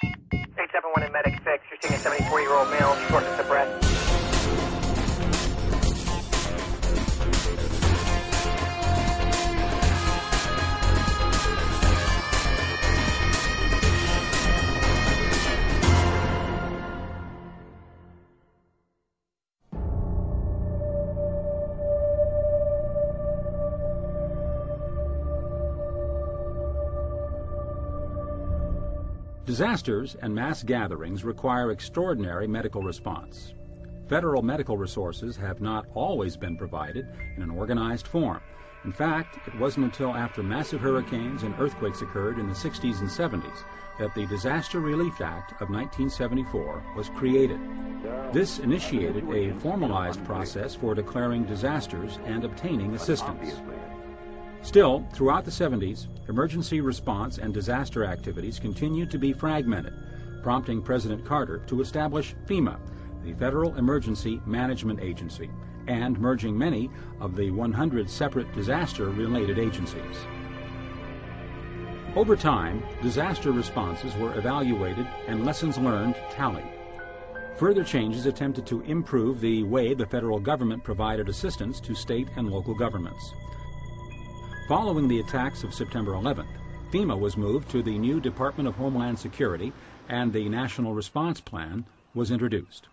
871 in medic 6. You're seeing a 74-year-old male, shortness of breath. Disasters and mass gatherings require extraordinary medical response. Federal medical resources have not always been provided in an organized form. In fact, it wasn't until after massive hurricanes and earthquakes occurred in the 60s and 70s that the Disaster Relief Act of 1974 was created. This initiated a formalized process for declaring disasters and obtaining assistance. Still, throughout the 70s, emergency response and disaster activities continued to be fragmented, prompting President Carter to establish FEMA, the Federal Emergency Management Agency, and merging many of the 100 separate disaster-related agencies. Over time, disaster responses were evaluated and lessons learned tallied. Further changes attempted to improve the way the federal government provided assistance to state and local governments. Following the attacks of September 11th, FEMA was moved to the new Department of Homeland Security, and the National Response Plan was introduced.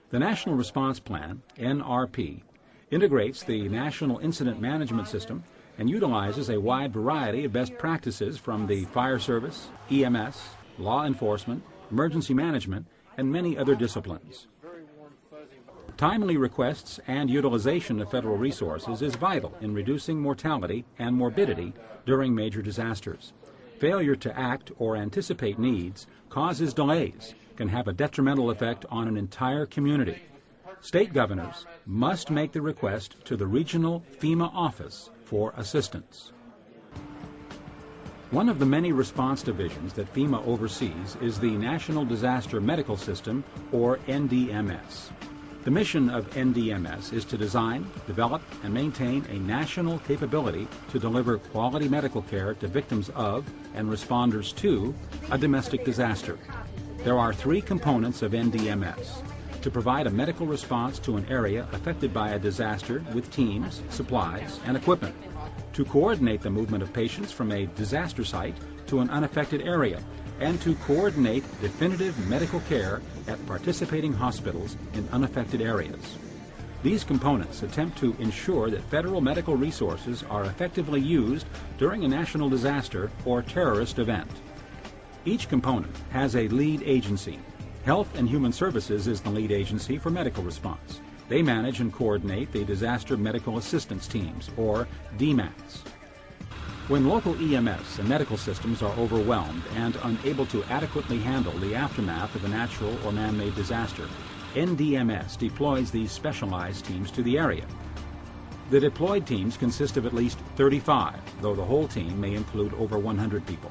The National Response Plan, NRP, integrates the National Incident Management System and utilizes a wide variety of best practices from the fire service, EMS, law enforcement, emergency management, and many other disciplines. Timely requests and utilization of federal resources is vital in reducing mortality and morbidity during major disasters. Failure to act or anticipate needs causes delays, can have a detrimental effect on an entire community. State governors must make the request to the regional FEMA office for assistance. One of the many response divisions that FEMA oversees is the National Disaster Medical System, or NDMS. The mission of NDMS is to design, develop, and maintain a national capability to deliver quality medical care to victims of and responders to a domestic disaster. There are three components of NDMS: to provide a medical response to an area affected by a disaster with teams, supplies, and equipment; to coordinate the movement of patients from a disaster site to an unaffected area; and to coordinate definitive medical care at participating hospitals in unaffected areas. These components attempt to ensure that federal medical resources are effectively used during a national disaster or terrorist event. Each component has a lead agency. Health and Human Services is the lead agency for medical response. They manage and coordinate the Disaster Medical Assistance Teams, or DMATs. When local EMS and medical systems are overwhelmed and unable to adequately handle the aftermath of a natural or man-made disaster, NDMS deploys these specialized teams to the area. The deployed teams consist of at least 35, though the whole team may include over 100 people.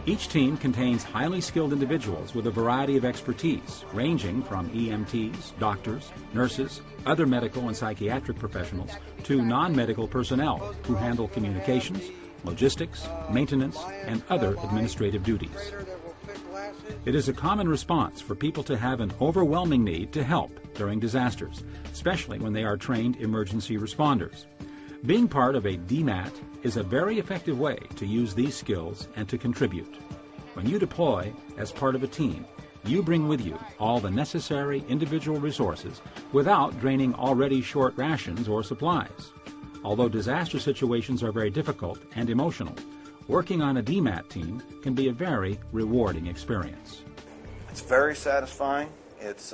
Each team contains highly skilled individuals with a variety of expertise, ranging from EMTs, doctors, nurses, other medical and psychiatric professionals, to non-medical personnel who handle communications, logistics, maintenance, and other administrative duties. It is a common response for people to have an overwhelming need to help during disasters, especially when they are trained emergency responders. Being part of a DMAT is a very effective way to use these skills and to contribute. When you deploy as part of a team, you bring with you all the necessary individual resources without draining already short rations or supplies. Although disaster situations are very difficult and emotional, working on a DMAT team can be a very rewarding experience. It's very satisfying. It's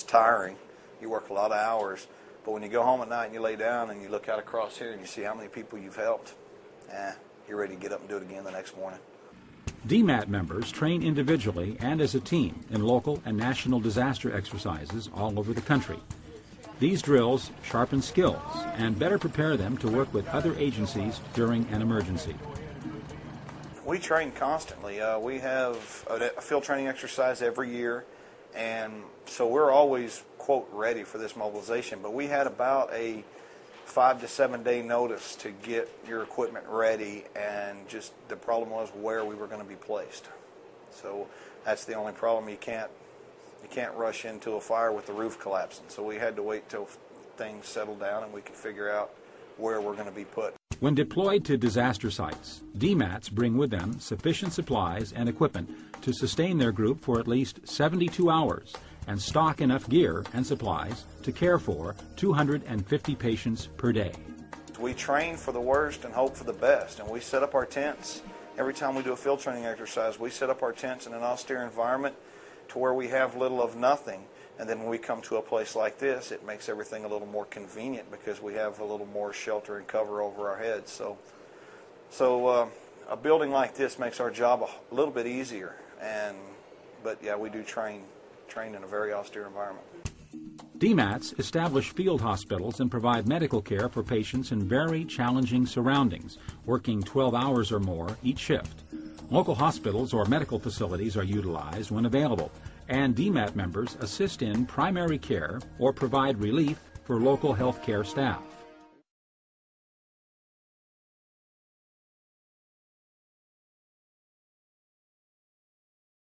tiring. You work a lot of hours. But when you go home at night and you lay down and you look out across here and you see how many people you've helped, you're ready to get up and do it again the next morning. DMAT members train individually and as a team in local and national disaster exercises all over the country. These drills sharpen skills and better prepare them to work with other agencies during an emergency. We train constantly. We have a field training exercise every year, and so we're always, quote, ready for this mobilization. But we had about a 5 to 7 day notice to get your equipment ready, and just the problem was where we were going to be placed. So that's the only problem. You can't rush into a fire with the roof collapsing. So we had to wait till things settled down and we could figure out where we're going to be put. When deployed to disaster sites, DMATs bring with them sufficient supplies and equipment to sustain their group for at least 72 hours and stock enough gear and supplies to care for 250 patients per day. We train for the worst and hope for the best, and we set up our tents. Every time we do a field training exercise, we set up our tents in an austere environment to where we have little of nothing. And then when we come to a place like this, it makes everything a little more convenient because we have a little more shelter and cover over our heads. So a building like this makes our job a little bit easier. But yeah, we do train in a very austere environment. DMATs establish field hospitals and provide medical care for patients in very challenging surroundings, working 12 hours or more each shift. Local hospitals or medical facilities are utilized when available, and DMAT members assist in primary care or provide relief for local health care staff.